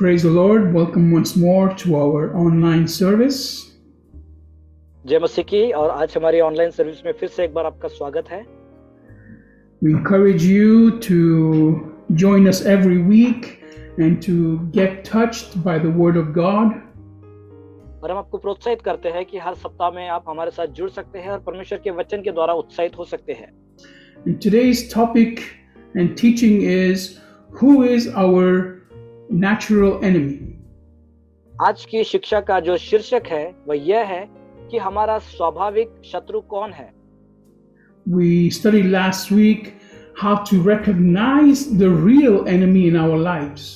Praise the Lord. Welcome once more to our online service. जय मसीह की। और आज हमारी ऑनलाइन सर्विस में फिर से एक बार आपका स्वागत है। We encourage you to join us every week and to get touched by the Word of God. और हम आपको प्रोत्साहित करते हैं कि हर सप्ताह में आप हमारे साथ जुड़ सकते हैं और परमेश्वर के वचन के द्वारा उत्साहित हो सकते हैं। And today's topic and teaching is, who is our natural enemy? आज की शिक्षा का जो शीर्षक है वह यह है कि हमारा स्वाभाविक शत्रु कौन है। We studied last week how to recognize the real enemy in our lives.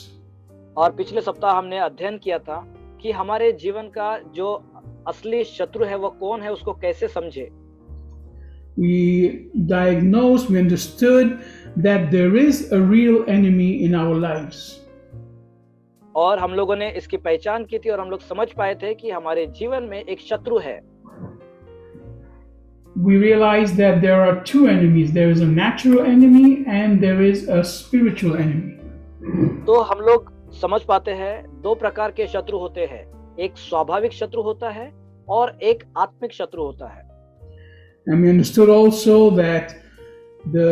और पिछले सप्ताह हमने अध्ययन किया था कि हमारे जीवन का जो असली शत्रु है वह कौन है, उसको कैसे समझे। We diagnosed, we understood that there is a real enemy in our lives. और हम लोगों ने इसकी पहचान की थी और हम लोग समझ पाए थे कि हमारे जीवन में एक शत्रु है। We realized that there are two enemies. There is a natural enemy and there is a spiritual enemy. तो हम लोग समझ पाते हैं दो प्रकार के शत्रु होते हैं, एक स्वाभाविक शत्रु होता है और एक आत्मिक शत्रु होता है। And we understood also that the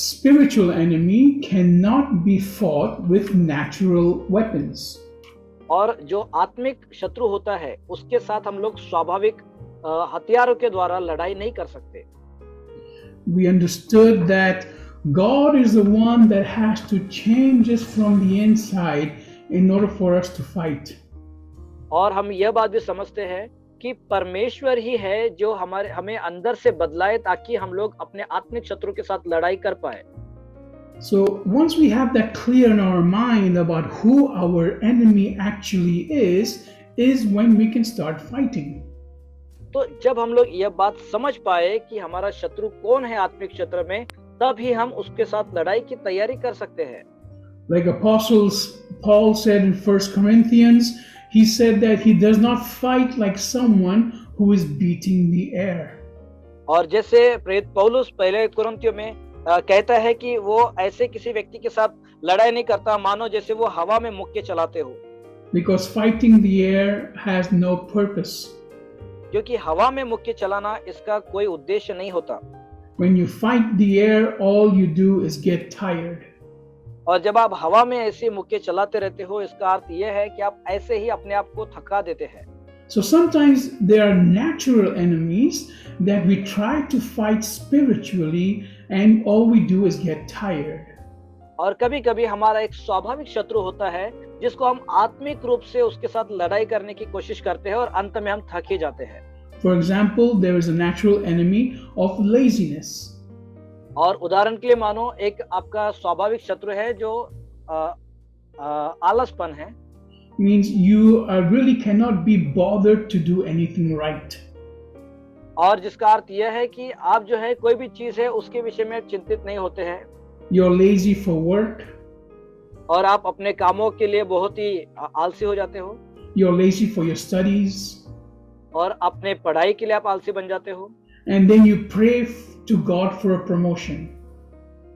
spiritual enemy cannot be fought with natural weapons. और जो आत्मिक शत्रु होता है उसके साथ हम लोग स्वाभाविक हथियारों के द्वारा लड़ाई नहीं कर सकते। We understood that God is the one that has to change us from the inside in order for us to fight. और हम यह बात भी समझते हैं कि परमेश्वर ही है जो हमें अंदर से बदलाए ताकि हम लोग अपने आत्मिक शत्रु के साथ लड़ाई कर पाए। So once we have that clear in our mind about who our enemy actually is when we can start fighting. तो जब हम लोग यह बात समझ पाए कि हमारा शत्रु कौन है आत्मिक क्षेत्र में, तब ही हम उसके साथ लड़ाई की तैयारी कर सकते हैं। Like Paul said in 1 Corinthians, he said that he does not fight like someone who is beating the air. और जैसे प्रेरित पौलुस पहले कुरिन्थियों में कहता है कि वो ऐसे किसी व्यक्ति के साथ लड़ाई नहीं करता मानो जैसे वो हवा में मुक्के चलाते हो। Because fighting the air has no purpose. क्योंकि हवा में मुक्के चलाना इसका कोई उद्देश्य नहीं होता। When you fight the air, all you do is get tired. और जब आप हवा में ऐसे मुक्के चलाते रहते हो, इसका अर्थ यह है कि आप ऐसे ही अपने आप को थका देते हैं। So sometimes there are natural enemies that we try to fight spiritually and all we do is get tired. और कभी-कभी हमारा एक स्वाभाविक शत्रु होता है जिसको हम आत्मिक रूप से उसके साथ लड़ाई करने की कोशिश करते हैं और अंत में हम थक ही जाते हैं। For example, there is a natural enemy of laziness. और उदाहरण के लिए मानो एक आपका स्वाभाविक शत्रु है जो आलसपन है। Means you really cannot be bothered to do anything right. और जिसका अर्थ यह है कि आप जो है कोई भी चीज है उसके विषय में चिंतित नहीं होते हैं। You're lazy for work. और आप अपने कामों के लिए बहुत ही आलसी हो जाते हो। You're lazy for your studies. और अपने पढ़ाई के लिए आप आलसी बन जाते हो। And then you pray to God for a promotion.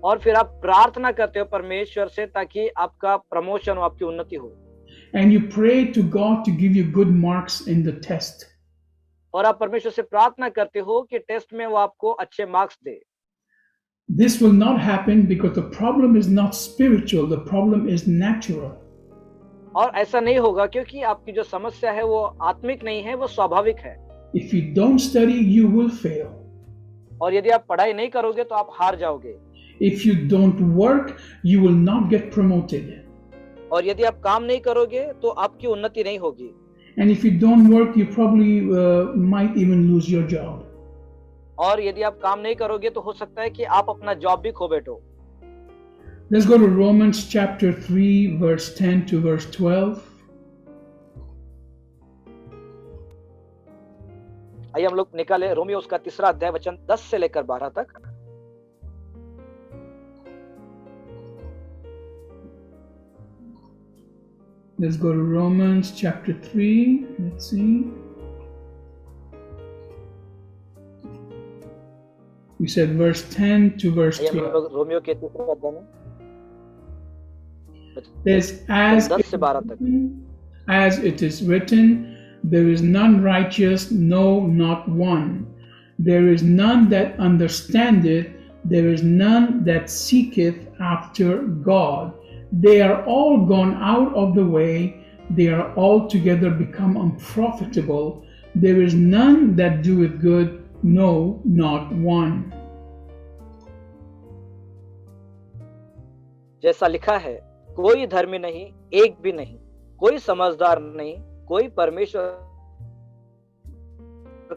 और फिर आप प्रार्थना करते हो परमेश्वर से ताकि आपका प्रमोशन हो, आपकी उन्नति हो। And you pray to God to give you good marks in the test. और आप परमेश्वर से प्रार्थना करते हो कि टेस्ट में वो आपको अच्छे marks they. This will not happen because the problem is not spiritual, the problem is natural. और ऐसा नहीं होगा क्योंकि आपकी जो समस्या है वो आत्मिक नहीं है, वो स्वाभाविक है। If you don't study, you will fail. और यदि आप पढ़ाई नहीं करोगे तो आप हार जाओगे। If you don't work, you will not get promoted. और यदि आप काम नहीं करोगे तो आपकी उन्नति नहीं होगी। And if you don't work, you probably might even lose your job. और यदि आप काम नहीं करोगे तो हो सकता है कि आप अपना जॉब भी खो बैठो। Let's go to Romans chapter 3, verse 10 to verse 12. आइए हम लोग निकाले रोमियो उसका 3 अध्याय वचन 10 से लेकर 12 तक। Let's go to Romans chapter 3. Let's see. We said verse 10 to verse 12. Romeo के 3 अध्याय में There's as 10 से 12 तक। as it is written, there is none righteous, no, not one. There is none that understandeth, there is none that seeketh after God. They are all gone out of the way, they are altogether become unprofitable. There is none that doeth good, no, not one. जैसा लिखा है, कोई धर्मी नहीं, एक भी नहीं, कोई समझदार नहीं, कोई परमेश्वर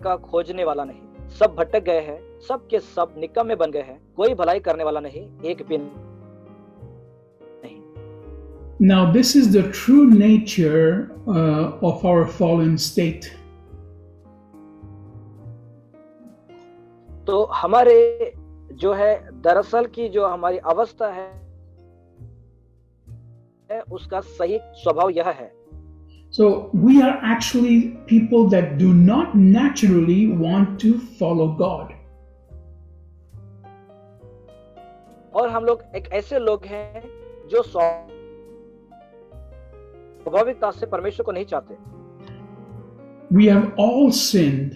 का खोजने वाला नहीं। सब भटक गए हैं, सब के सब निकम्मे बन गए हैं, कोई भलाई करने वाला नहीं, एक भी नहीं। Now, this is the true nature of our fallen state. तो हमारे जो है दरअसल की जो हमारी अवस्था है उसका सही स्वभाव यह है। So we are actually people that do not naturally want to follow God. और हम लोग एक ऐसे लोग हैं जो स्वाभाविकता से परमेश्वर को नहीं चाहते। We have all sinned.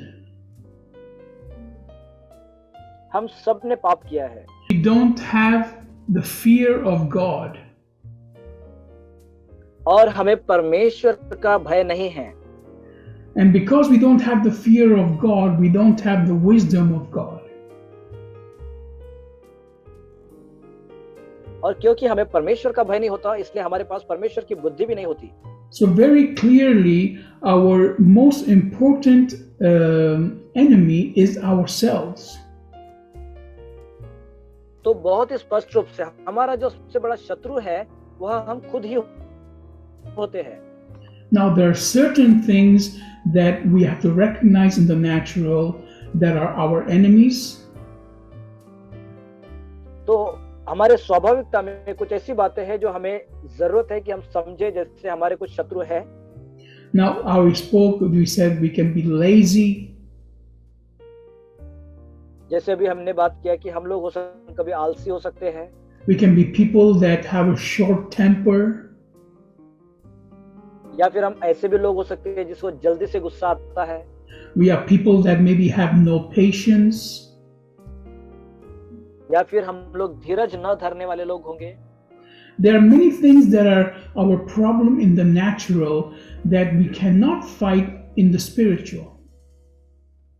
हम सब ने पाप किया है। We don't have the fear of God. और हमें परमेश्वर का भय नहीं है। And because we don't have the fear of God, we don't have the wisdom of God. और क्योंकि हमें परमेश्वर का भय नहीं होता, इसलिए हमारे पास परमेश्वर की बुद्धि भी नहीं होती। So very clearly, our most important enemy is ourselves. तो बहुत ही स्पष्ट रूप से हमारा जो सबसे बड़ा शत्रु है वह हम खुद ही होते हैं। Now there are certain things that we have to recognize in the natural that are our enemies. तो हमारे स्वाभाविकता में कुछ ऐसी बातें हैं जो हमें जरूरत है कि हम समझे, जैसे हमारे कुछ शत्रु है। Now we said we can be lazy. जैसे अभी हमने बात किया कि हम लोग हो सकते कभी आलसी हो सकते हैं। We can be people that have a short temper. या फिर हम ऐसे भी लोग हो सकते हैं जिसको जल्दी से गुस्सा आता है। We are people that maybe have no patience. या फिर हम लोग धीरज न धरने वाले लोग होंगे। There are many things that are our problem in the natural that we cannot fight in the spiritual.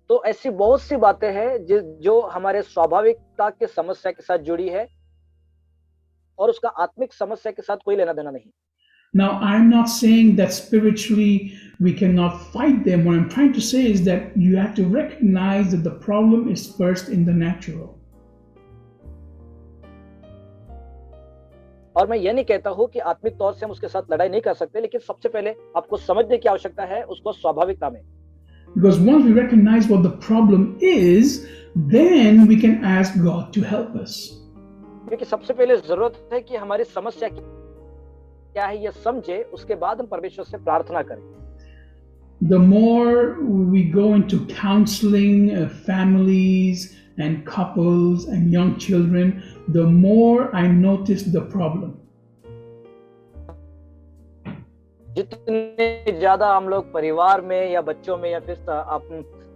तो ऐसी बहुत सी बातें हैं जो हमारे स्वाभाविकता के समस्या के साथ जुड़ी है और उसका आत्मिक समस्या के साथ कोई लेना देना नहीं। Now, I'm not saying that spiritually we cannot fight them. What I'm trying to say is that you have to recognize that the problem is first in the natural. और मैं ये नहीं कहता हूँ कि आत्मिक तौर से हम उसके साथ लड़ाई नहीं कर सकते, लेकिन सबसे पहले आपको समझने की आवश्यकता है उसको स्वाभाविकता में। Because once we recognize what the problem is, then we can ask God to help us. क्योंकि सबसे पहले जरूरत है कि हमारी समस्या क्या है ये समझे, उसके बाद हम परमेश्वर से प्रार्थना करें। The more we go into counseling families and couples and young children, the more I notice the problem. जितने ज्यादा हम लोग परिवार में या बच्चों में या फिर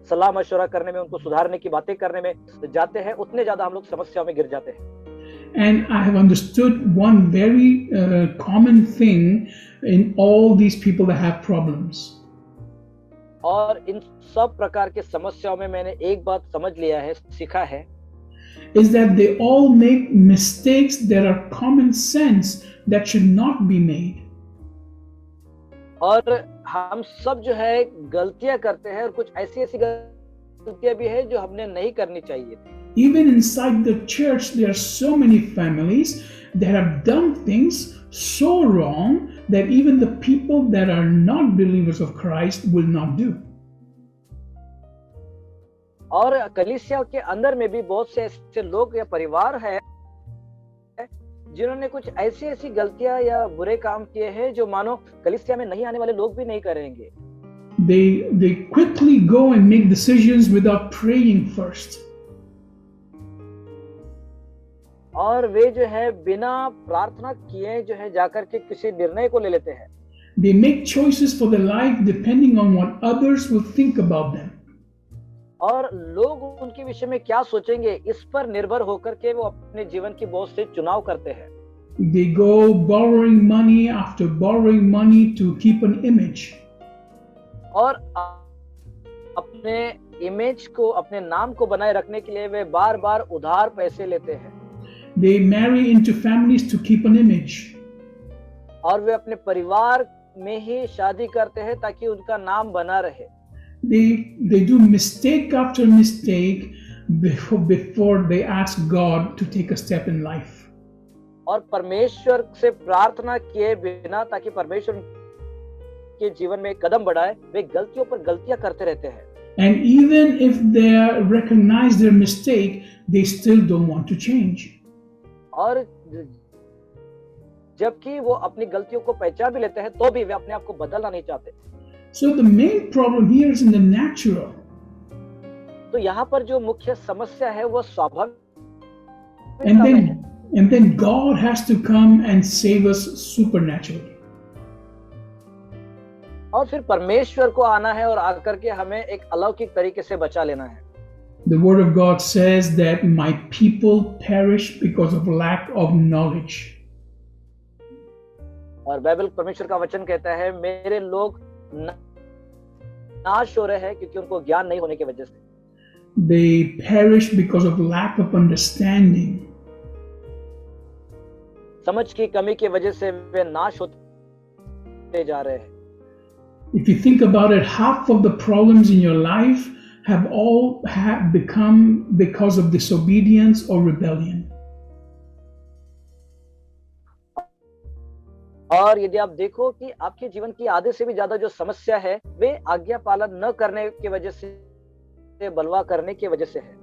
सलाह मशवरा करने में, उनको सुधारने की बातें करने में जाते हैं, उतने ज्यादा हम लोग समस्याओं में गिर जाते हैं। And I have understood one very common thing in all these people that have problems. और इन सब प्रकार के समस्याओं में मैंने एक बात समझ लिया है, सीखा है, is that they all make mistakes that are common sense that should not be made. और हम सब जो है गलतियां करते हैं और कुछ ऐसी गलतियां भी है जो हमने नहीं करनी चाहिए थी। Even inside the church, there are so many families that have done things so wrong that even the people that are not believers of Christ will not do. और कलीसिया के अंदर में भी बहुत से ऐसे लोग या परिवार है जिन्होंने कुछ ऐसी गलतियां या बुरे काम किए हैं जो मानो कलीसिया में नहीं आने वाले लोग भी नहीं करेंगे। They quickly go and make decisions without praying first. और वे जो है बिना प्रार्थना किए जो है जाकर के किसी निर्णय को ले लेते हैं। They make choices for their life depending on what others will think about them. और लोग उनके विषय में क्या सोचेंगे इस पर निर्भर होकर के वो अपने जीवन की बहुत से चुनाव करते हैं। They go borrowing money after borrowing money to keep an image. और अपने इमेज को, अपने नाम को बनाए रखने के लिए वे बार बार उधार पैसे लेते हैं। They marry into families to keep an image. और वे अपने परिवार में ही शादी करते हैं ताकि उनका नाम बना रहे। They do mistake after mistake before they ask God to take a step in life. और परमेश्वर से प्रार्थना किए बिना ताकि परमेश्वर के जीवन में एक कदम बढ़ाए, वे गलतियों पर गलतियां करते रहते हैं। And even if they recognize their mistake, they still don't want to change. और जबकि वो अपनी गलतियों को पहचान भी लेते हैं तो भी वे अपने आप को बदलना नहीं चाहते। So the main problem here is in the natural. तो यहाँ पर जो मुख्य समस्या है वो स्वाभाविक है। And then God has to come and save us supernaturally. और फिर परमेश्वर को आना है और आकर के हमें एक अलौकिक तरीके से बचा लेना है। The word of God says that my people perish because of lack of knowledge. और बाइबल परमेश्वर का वचन कहता है मेरे लोग नाश हो रहे हैं क्योंकि उनको ज्ञान नहीं होने की वजह से। They perish because of lack of understanding. समझ की कमी की वजह से वे नाश होते जा रहे हैं। If you think about it, half of the problems in your life have become because of disobedience or rebellion. और यदि आप देखो कि आपके जीवन की आधे से भी ज्यादा जो समस्या है वे आज्ञा पालन न करने की वजह से, बलवा करने की वजह से है।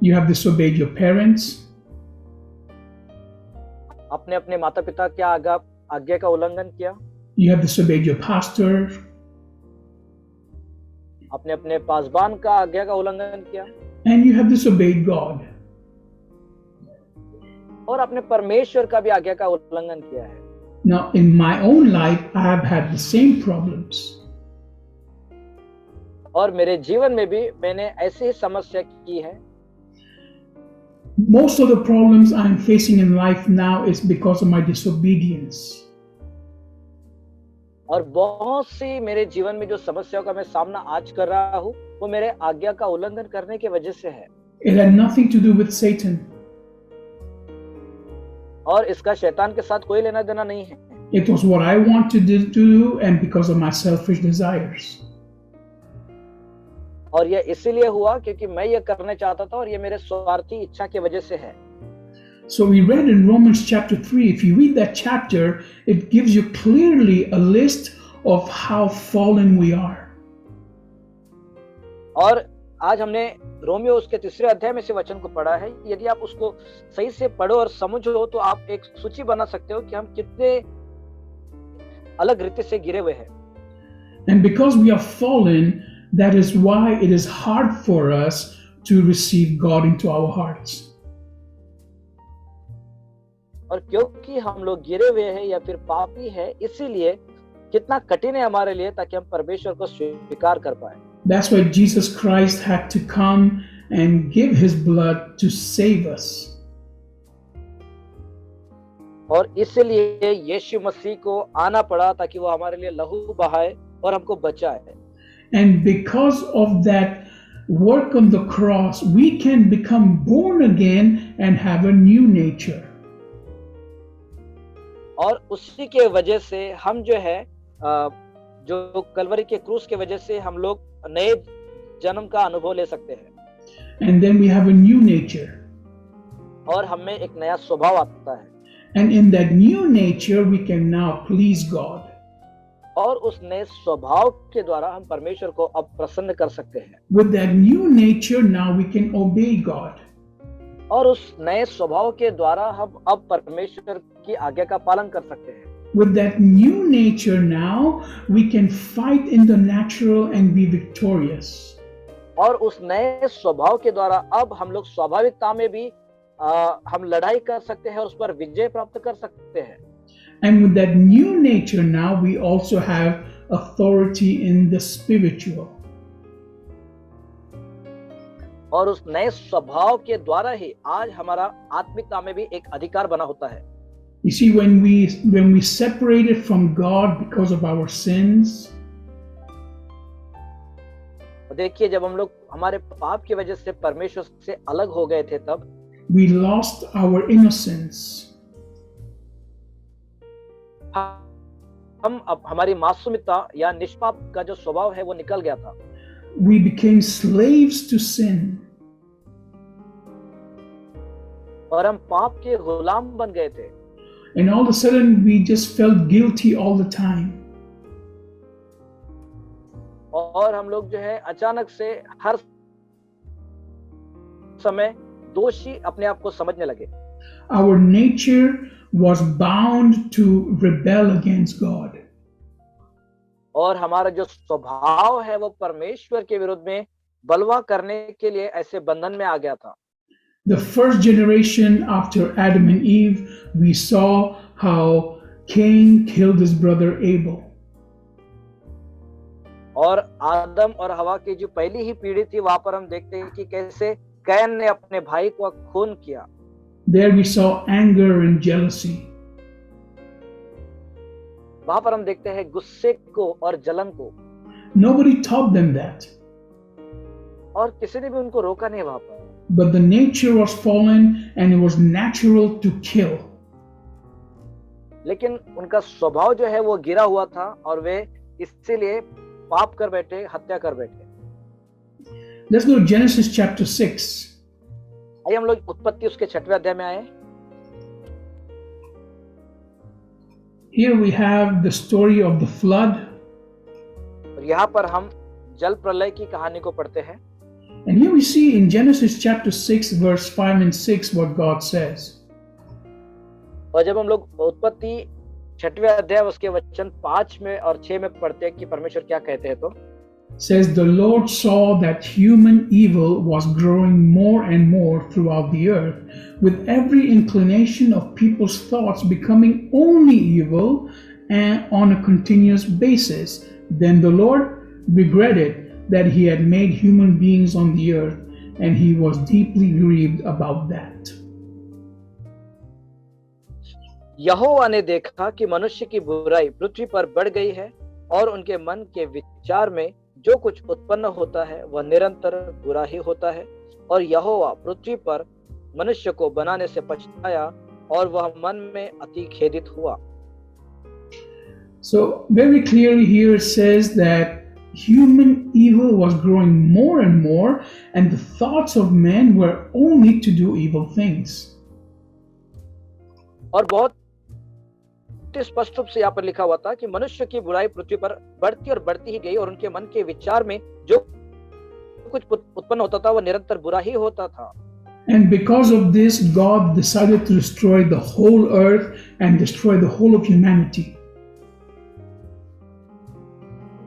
You have disobeyed your parents. आपने अपने माता पिता की आज्ञा का उल्लंघन किया। You have disobeyed your pastor. आपने अपने पासबान का आज्ञा का उल्लंघन किया। And you have disobeyed God. और आपने परमेश्वर का भी आज्ञा का उल्लंघन किया है। Now, in my own life, I have had the same problems. और मेरे जीवन में भी मैंने ऐसी ही समस्या की है। Most of the problems I am facing in life now is because of my disobedience. और बहुत सी मेरे जीवन में जो समस्याओं का मैं सामना आज कर रहा हूँ वो मेरे आज्ञा का उल्लंघन करने की वजह से है। It had nothing to do with Satan. और इसका शैतान के साथ कोई लेना देना नहीं है। It was what I wanted to do and because of my selfish desires. और यह इसीलिए हुआ क्योंकि मैं यह करना चाहता था और यह मेरे स्वार्थी इच्छा की वजह से है। So we read in Romans chapter 3, if you read that chapter, it gives you clearly a list of how fallen we are. और आज हमने रोमियो उसके 3 अध्याय में से वचन को पढ़ा है। यदि आप उसको सही से पढ़ो और समझो तो आप एक सूची बना सकते हो कि हम कितने अलग रीति से गिरे हुए हैं। And because we are fallen, that is why it is hard for us to receive God into our hearts. और क्योंकि हम लोग गिरे हुए हैं या फिर पापी हैं, इसीलिए कितना कठिन है हमारे लिए ताकि हम परमेश्वर को स्वीकार कर पाए। That's why Jesus Christ had to come and give his blood to save us. और इसलिए यीशु मसीह को आना पड़ा ताकि वो हमारे लिए लहू बहाए और हमको बचाए। And because of that work on the cross, we can become born again and have a new nature. और उसी के वजह से हम जो है जो कलवरी के क्रूस के वजह से हम लोग नए जन्म का अनुभव ले सकते हैं। And then we have a new nature. और हमें एक नया स्वभाव आता है। And in that new nature we can now please God. और उस नए स्वभाव के द्वारा हम परमेश्वर को अब प्रसन्न कर सकते हैं। With that new nature now we can obey God. और उस नए स्वभाव के द्वारा हम अब परमेश्वर की आज्ञा का पालन कर सकते हैं। With that new nature now we can fight in the natural and be victorious. और उस नए स्वभाव के द्वारा अब हम लोग स्वाभाविकता में भी हम लड़ाई कर सकते हैं और उस पर विजय प्राप्त कर सकते हैं। And with that new nature now, we also have authority in the spiritual. और उस नए स्वभाव के द्वारा ही आज हमारा आत्मिकता में भी एक अधिकार बना होता है। You see, when we separated from God because of our sins, देखिए, जब हम लोग हमारे पाप की वजह से परमेश्वर से अलग हो गए थे, तब we lost our innocence. हम अब हमारी मासूमियता या निष्पाप का जो स्वभाव है वो निकल गया था। We became slaves to sin. और हम पाप के गुलाम बन गए थे। And all of a sudden, we just felt guilty all the time. और हम लोग जो है अचानक से हर समय दोषी अपने आप को समझने लगे। Our nature was bound to rebel against God. और हमारा जो स्वभाव है वो परमेश्वर के विरुद्ध में बलवा करने के लिए ऐसे बंधन में आ गया था। The first generation after Adam and Eve, we saw how Cain killed his brother Abel. और आदम और हवा की जो पहली ही पीढ़ी थी, वहां पर हम देखते हैं कि कैसे कैन ने अपने भाई को खून किया। There we saw anger and jealousy. वहां पर हम देखते हैं गुस्से को और जलन को। Nobody taught them that. और किसी ने भी उनको रोका नहीं वहां पर। But the nature was fallen and it was natural to kill. लेकिन उनका स्वभाव जो है वो गिरा हुआ था और वे इसीलिए पाप कर बैठे, हत्या कर बैठे। Let's go to Genesis chapter 6. आइए हम लोग उत्पत्ति उसके 6वें अध्याय में आए। Here we have the story of the flood. और यहाँ पर हम जल प्रलय की कहानी को पढ़ते हैं। And here we see in Genesis chapter 6 verse 5 and 6 what God says. और जब हम लोग उत्पत्ति 6वें अध्याय उसके वचन 5 में और 6 में पढ़ते हैं कि परमेश्वर क्या कहते हैं, तो says the Lord saw that human evil was growing more and more throughout the earth, with every inclination of people's thoughts becoming only evil and on a continuous basis. Then the Lord regretted that he had made human beings on the earth, and he was deeply grieved about that. यहोवा ने देखा कि मनुष्य की बुराई पृथ्वी पर बढ़ गई है और उनके मन के विचार में जो कुछ उत्पन्न होता है वह निरंतर बुरा ही होता है, और यहोवा पृथ्वी पर मनुष्य को बनाने से पछताया और वह मन में अति खेदित हुआ। So very clearly here it says that human evil was growing more and more, and the thoughts of men were only to do evil things. और बहुत स्पष्ट रूप से यहाँ पर लिखा हुआ था कि मनुष्य की बुराई पृथ्वी पर बढ़ती और बढ़ती ही गई और उनके मन के विचार में जो कुछ उत्पन्न होता था वह निरंतर बुरा ही होता था। And because of this, God decided to destroy the whole earth and destroy the whole of humanity.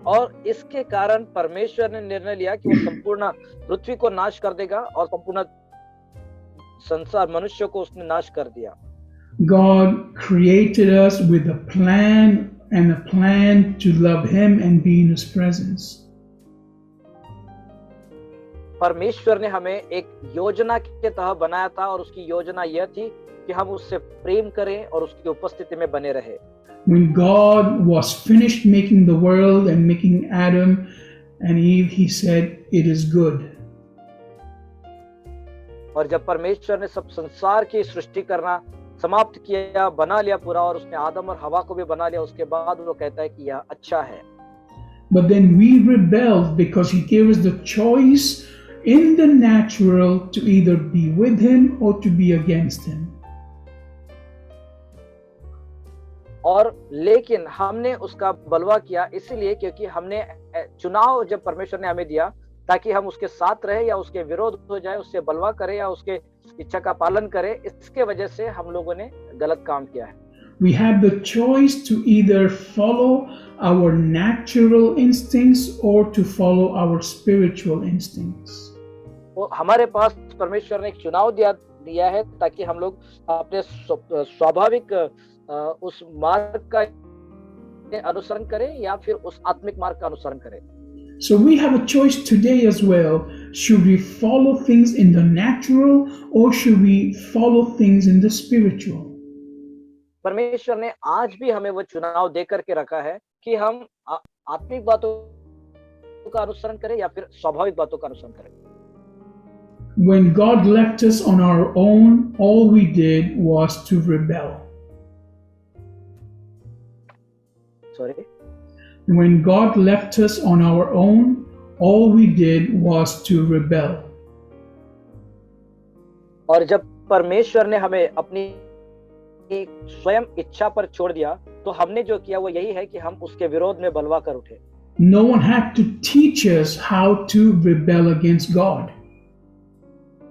और इसके कारण परमेश्वर ने निर्णय लिया कि वो संपूर्ण पृथ्वी को नाश कर देगा और संपूर्ण संसार मनुष्य को उसने नाश कर दिया। God created us with a plan to love Him and be in His presence. परमेश्वर ने हमें एक योजना के तहत बनाया था और उसकी योजना यह थी कि हम उससे प्रेम करें और उसकी उपस्थिति में बने रहे। When God was finished making the world and making Adam and Eve, He said, "It is good." और जब परमेश्वर ने सब संसार की सृष्टि करना समाप्त किया, बना लिया पूरा, और उसने आदम और हवा को भी बना लिया, उसके बाद वो कहता है कि यह अच्छा है। But then we rebelled because He gave us the choice in the natural to either be with Him or to be against Him. और लेकिन हमने उसका बलवा किया इसलिए क्योंकि हमने चुनाव जब परमेश्वर ने हमें दिया ताकि हम उसके साथ रहे या उसके विरोध हो जाए, उससे बलवा करें या उसके इच्छा का पालन करें, इसके वजह से हम लोगों ने गलत काम किया है। We have the choice to either follow our natural instincts or to follow our spiritual instincts. वो हमारे पास परमेश्वर ने एक चुनाव दिया है ताकि हम लोग अपने स्वाभाविक उस मार्ग का अनुसरण करें या फिर उस आत्मिक मार्ग का अनुसरण करें। So we have a choice today as well. Should we follow things in the natural or should we follow things in the spiritual? परमेश्वर ने आज भी हमें वो चुनाव दे करके रखा है कि हम आत्मिक बातों का अनुसरण करें या फिर स्वाभाविक बातों का अनुसरण करें। When God left us on our own, all we did was to rebel. Sorry. When God left us on our own, all we did was to rebel. और जब परमेश्वर ने हमें अपनी स्वयं इच्छा पर छोड़ दिया तो हमने जो किया वो यही है कि हम उसके विरोध में बलवा कर उठे। No one had to teach us how to rebel against God.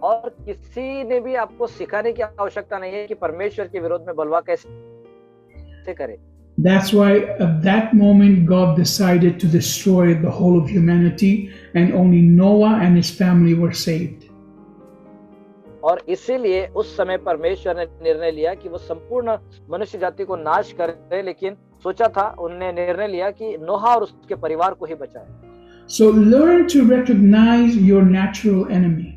और किसी ने भी आपको सिखाने की आवश्यकता नहीं है कि परमेश्वर के विरोध में बलवा कैसे करें। That's why at that moment God decided to destroy the whole of humanity and only Noah and his family were saved. और इसीलिए उस समय परमेश्वर ने निर्णय लिया कि वो संपूर्ण मनुष्य जाति को नाश करे, लेकिन सोचा था उन्होंने निर्णय लिया कि नोहा और उसके परिवार को ही बचाए। So learn to recognize your natural enemy.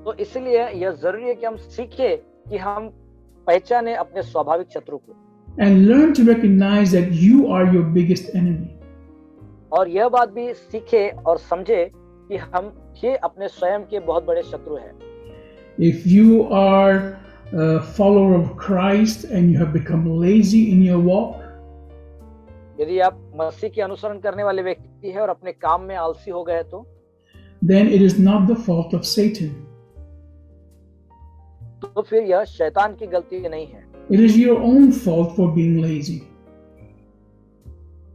तो इसलिए यह जरूरी है कि हम सीखें कि हम पहचाने अपने स्वाभाविक शत्रु को। And learn to recognize that you are your biggest enemy. और यह बात भी सीखे और समझे कि हम ये अपने स्वयं के बहुत बड़े शत्रु हैं। If you are a follower of Christ and you have become lazy in your walk, यदि आप मसीह के अनुसरण करने वाले व्यक्ति हैं और अपने काम में आलसी हो गए then it is not the fault of Satan. तो फिर यह शैतान की गलती नहीं है। It is your own fault for being lazy.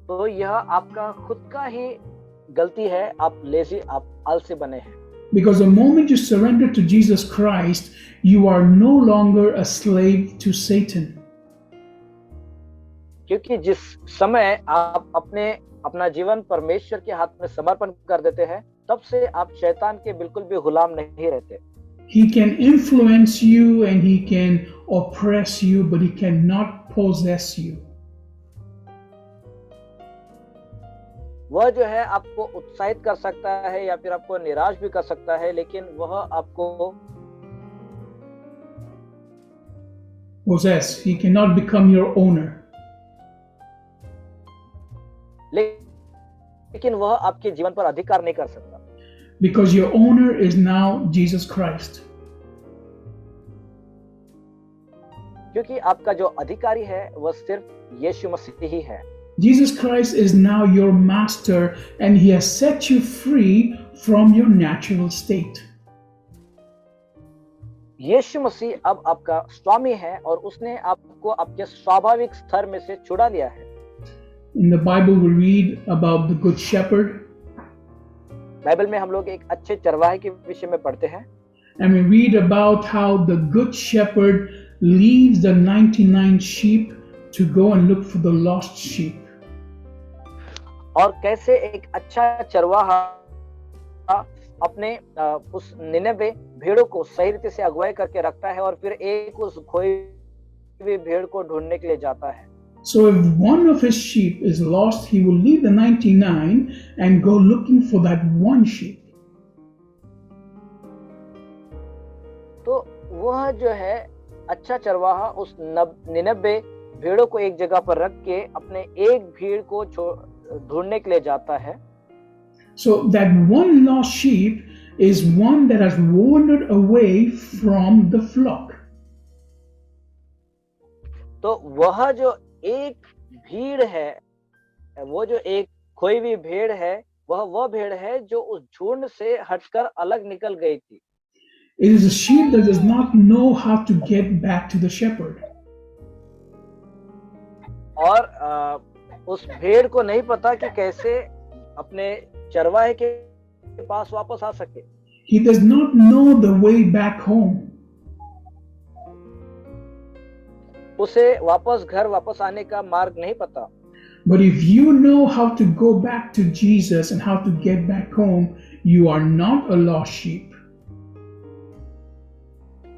तो यह आपका खुद का ही गलती है, आप लेजी, आप आलसी बने हैं। Because the moment you surrender to Jesus Christ, you are no longer a slave to Satan. क्योंकि जिस समय आप अपना जीवन परमेश्वर के हाथ में समर्पण कर देते हैं, तब से आप शैतान के बिल्कुल भी गुलाम नहीं रहते। He can influence you and he can oppress you, but he cannot possess you. वह जो है आपको उत्साहित कर सकता है या फिर आपको निराश भी कर सकता है, लेकिन वह आपको possess. He cannot become your owner. लेकिन वह आपके जीवन पर अधिकार नहीं कर सकता। Because your owner is now Jesus Christ. क्योंकि आपका जो अधिकारी है वह सिर्फ यीशु मसीह ही है। Jesus Christ is now your master and he has set you free from your natural state. यीशु मसीह अब आपका स्वामी है और उसने आपको आपके स्वाभाविक स्तर में से छुड़ा लिया है। In the Bible we read about the good shepherd. Bible में हम लोग एक अच्छे चरवाहे के विषय में पढ़ते हैं। And we read about how the good shepherd leaves the 99 sheep to go and look for the lost sheep. और कैसे एक अच्छा चरवाहा अपने उस 99 भेड़ों को सही रीति से अगुवाई करके रखता है और फिर एक उस खोई हुई भेड़ को ढूंढने के लिए जाता है। So if one of his sheep is lost, he will leave the 99 and go looking for that one sheep. तो वह जो है अच्छा चरवाहा उस 99 भेड़ों को एक जगह पर रख के अपने एक भीड़ को ढूंढने के लिए जाता है। So that one lost sheep is one that has wandered away from the flock. तो वह जो एक भीड़ है, वो जो एक खोई हुई भेड़ है, वह भेड़ है जो उस झुंड से हटकर अलग निकल गई थी। It is a sheep that does not know how to get back to the shepherd. और उस भेड़ को नहीं पता कि कैसे अपने चरवाहे के पास वापस आ सके। He does not know the way back home. उसे वापस आने का मार्ग नहीं पता। But if you know how to go back to Jesus and how to get back home, you are not a lost sheep.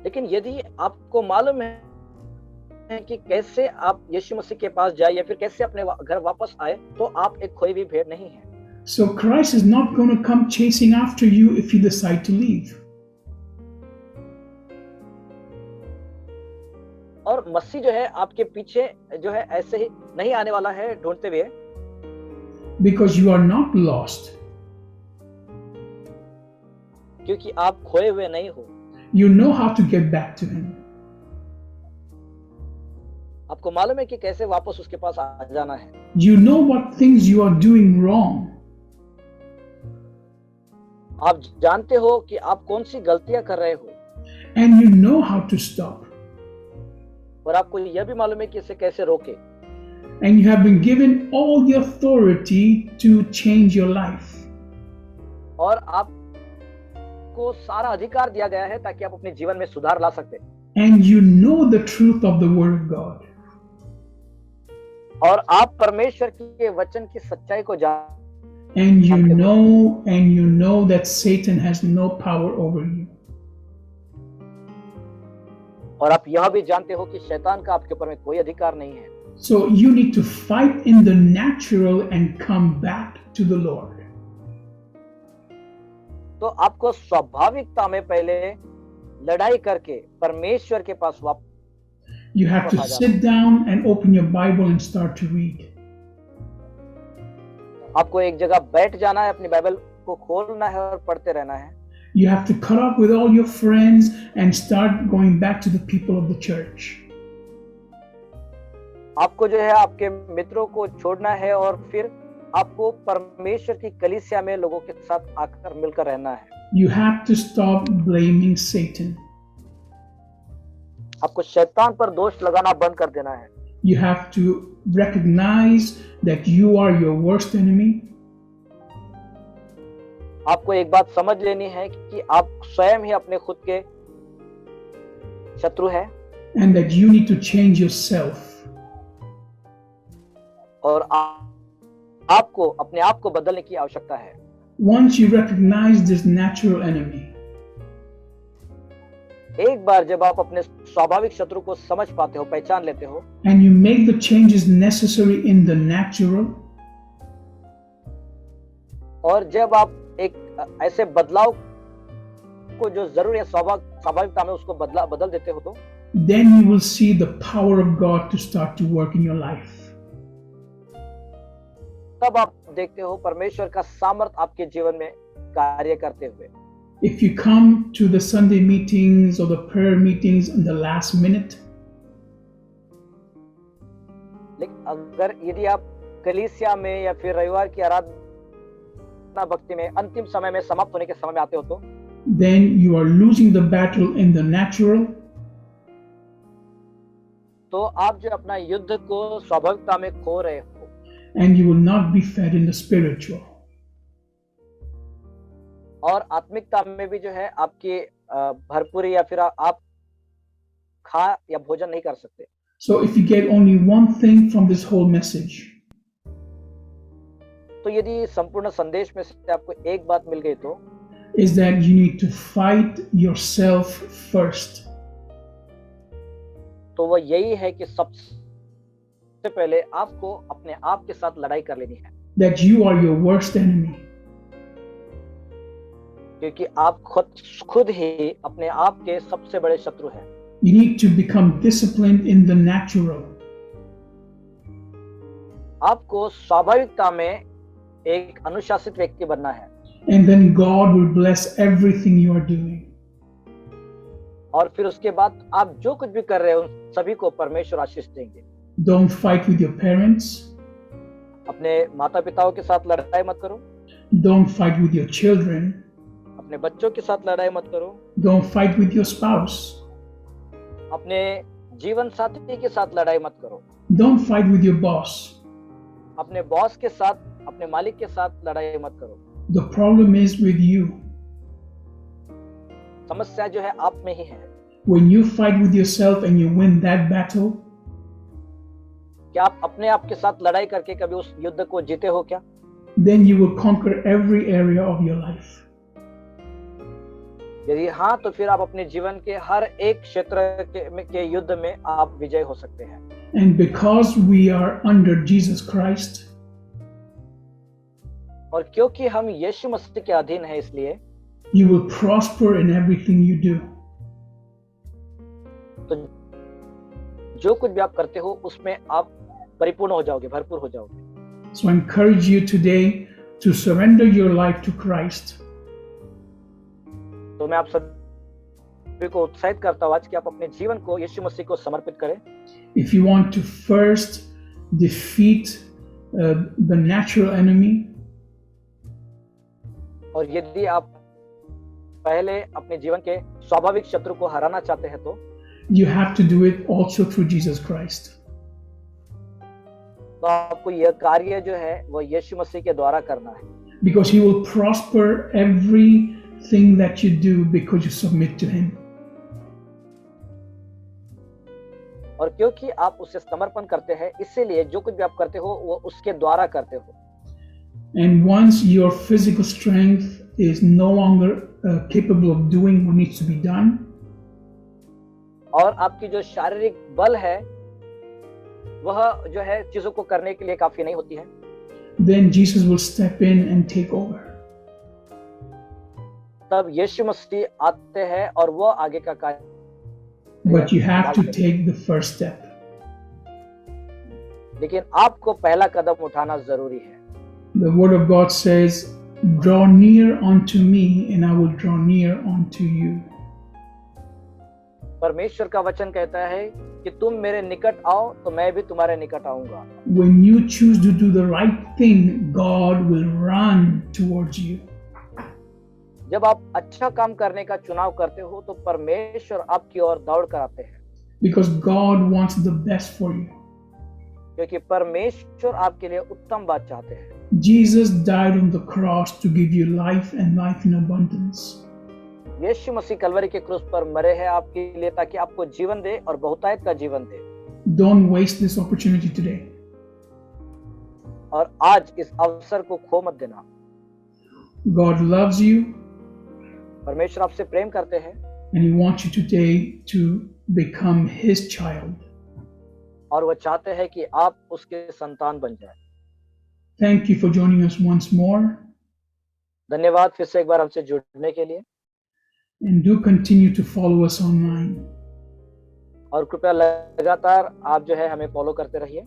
लेकिन यदि आपको मालूम है कि कैसे आप यीशु मसीह के पास जाए या फिर कैसे अपने घर वापस आए, तो आप एक खोई हुई भेड़ नहीं है। So Christ is not going to come chasing after you if you decide to leave. और मसीह जो है आपके पीछे जो है ऐसे ही नहीं आने वाला है ढूंढते हुए, Because you are not lost. क्योंकि आप खोए हुए नहीं हो। You know how to get back to him. आपको मालूम है कि कैसे वापस उसके पास आ जाना है। You know what things you are doing wrong. आप जानते हो कि आप कौन सी गलतियां कर रहे हो, And you know how to stop. और आपको यह भी मालूम है कि इसे कैसे रोके। And you have been given all the authority to change your life. और आपको सारा अधिकार दिया गया है ताकि आप अपने जीवन में सुधार ला सकते। And you know the truth of the Word of God. और आप परमेश्वर के वचन की सच्चाई को जान, And you know that Satan has no power over you. और आप यह भी जानते हो कि शैतान का आपके ऊपर में कोई अधिकार नहीं है। So you need to fight in the natural and come back to the Lord. तो आपको स्वाभाविकता में पहले लड़ाई करके परमेश्वर के पास वापस You have to sit down and open your Bible and start to read. आपको एक जगह बैठ जाना है, अपनी बाइबल को खोलना है और पढ़ते रहना है। You have to cut off with all your friends and start going back to the people of the church. आपको जो है आपके मित्रों को छोड़ना है और फिर आपको परमेश्वर की कलीसिया में लोगों के साथ आकर मिलकर रहना है। You have to stop blaming Satan. आपको शैतान पर दोष लगाना बंद कर देना है। You have to recognize that you are your worst enemy. आपको एक बात समझ लेनी है कि आप स्वयं ही अपने खुद के शत्रु हैं। And that you need to change yourself. और आपको अपने आप को बदलने की आवश्यकता है। Once you recognize this natural enemy, एक बार जब आप अपने स्वाभाविक शत्रु को समझ पाते हो, पहचान लेते हो, and you make the changes necessary in the natural, और जब आप एक ऐसे बदलाव को जो जरूरी है स्वाभाविकता में उसको बदल देते हो, तो then you will see the power of God to start to work in your life. तब आप देखते हो परमेश्वर का सामर्थ्य आपके जीवन में कार्य करते हुए। If you come to the Sunday meetings or the prayer meetings in the last minute, लेकिन अगर यदि आप कलीसिया में या फिर रविवार की आराधना भक्ति में अंतिम समय में समाप्त होने के समय में आते हो, तो then you are losing the battle in the natural, तो आप जो अपना युद्ध को स्वाभाविकता में खो रहे हो, and you will not be fed in the spiritual. और आत्मिकता में भी जो है आपकी भरपूरी या फिर आप खा या भोजन नहीं कर सकते। So if you get only one thing from this whole message, तो यदि संपूर्ण संदेश में से आपको एक बात मिल गई, तो is that you need to fight yourself first. तो वो यही है कि सबसे पहले आपको अपने आप के साथ लड़ाई कर लेनी है। That you are your worst enemy. क्योंकि आप खुद ही अपने आप के सबसे बड़े शत्रु हैं। You need to become disciplined in the natural. आपको स्वाभाविकता में एक अनुशासित व्यक्ति बनना है। And then God will bless everything you are doing. और फिर उसके बाद आप जो कुछ भी कर रहे हो उन सभी को परमेश्वर आशीष देंगे। Don't fight with your parents. अपने माता पिताओं के साथ लड़ाई मत करो। Don't fight with your children. अपने बच्चों के साथ लड़ाई मत करो। Don't fight with your spouse. अपने जीवन साथी के साथ लड़ाई मत करो। Don't fight with your boss. अपने बॉस के साथ, अपने मालिक के साथ लड़ाई मत करो। The problem is with you. समस्या जो है आप में ही है। When you fight with yourself and you win that battle, क्या आप अपने आप के साथ लड़ाई करके कभी उस युद्ध को जीते हो क्या? then you will conquer every area of your life. यदि हाँ, तो फिर आप अपने जीवन के हर एक क्षेत्र के युद्ध में आप विजय हो सकते हैं। And because we are under Jesus Christ, और क्योंकि हम यीशु मसीह के अधीन हैं, इसलिए you will prosper in everything you do. तो जो कुछ भी आप करते हो उसमें आप परिपूर्ण हो जाओगे, भरपूर हो जाओगे। So I encourage you today to surrender your life to Christ. तो मैं आप सभी को उत्साहित करता हूँ आज कि आप अपने जीवन को यीशु मसीह को समर्पित करें। If you want to first defeat the natural enemy, और यदि आप पहले अपने जीवन के स्वाभाविक शत्रु को हराना चाहते हैं, तो you have to do it also through Jesus Christ. तो आपको यह कार्य जो है वो यीशु मसीह के द्वारा करना है, Because He will prosper everything that you do because you submit to Him. और क्योंकि आप उसे समर्पण करते हैं, इसीलिए जो कुछ भी आप करते हो वो उसके द्वारा करते हो। And once your physical strength is no longer capable of doing what needs to be done, और आपकी जो शारीरिक बल है वह जो है चीजों को करने के लिए काफी नहीं होती है, then Jesus will step in and take over. तब यीशु मसीह आते हैं और वो आगे का कार्य। But you have to take the first step. लेकिन आपको पहला कदम उठाना जरूरी है। The Word of God says, "Draw near unto me, and I will draw near unto you." परमेश्वर का वचन कहता है कि तुम मेरे निकट आओ तो मैं भी तुम्हारे निकट आऊंगा। When you choose to do the right thing, God will run towards you. जब आप अच्छा काम करने का चुनाव करते हो तो परमेश्वर आपकी ओर दौड़ कर आते हैं, Because God wants the best for you. क्योंकि परमेश्वर आपके लिए उत्तम बात चाहते हैं। Jesus died on the cross to give you life and life in abundance. यीशु मसीह कलवरी के क्रूस पर मरे हैं आपके लिए ताकि आपको जीवन दे और बहुतायत का जीवन दे। Don't waste this opportunity today. और आज इस अवसर को खो मत देना। God loves you, परमेश्वर आपसे प्रेम करते हैं and He wants you today to become His child. और वो चाहते हैं कि आप उसके संतान बन जाएं। Thank you for joining us once more, धन्यवाद फिर से एक बार हमसे जुड़ने के लिए, and do continue to follow us online. और कृपया लगातार आप जो है हमें फॉलो करते रहिए।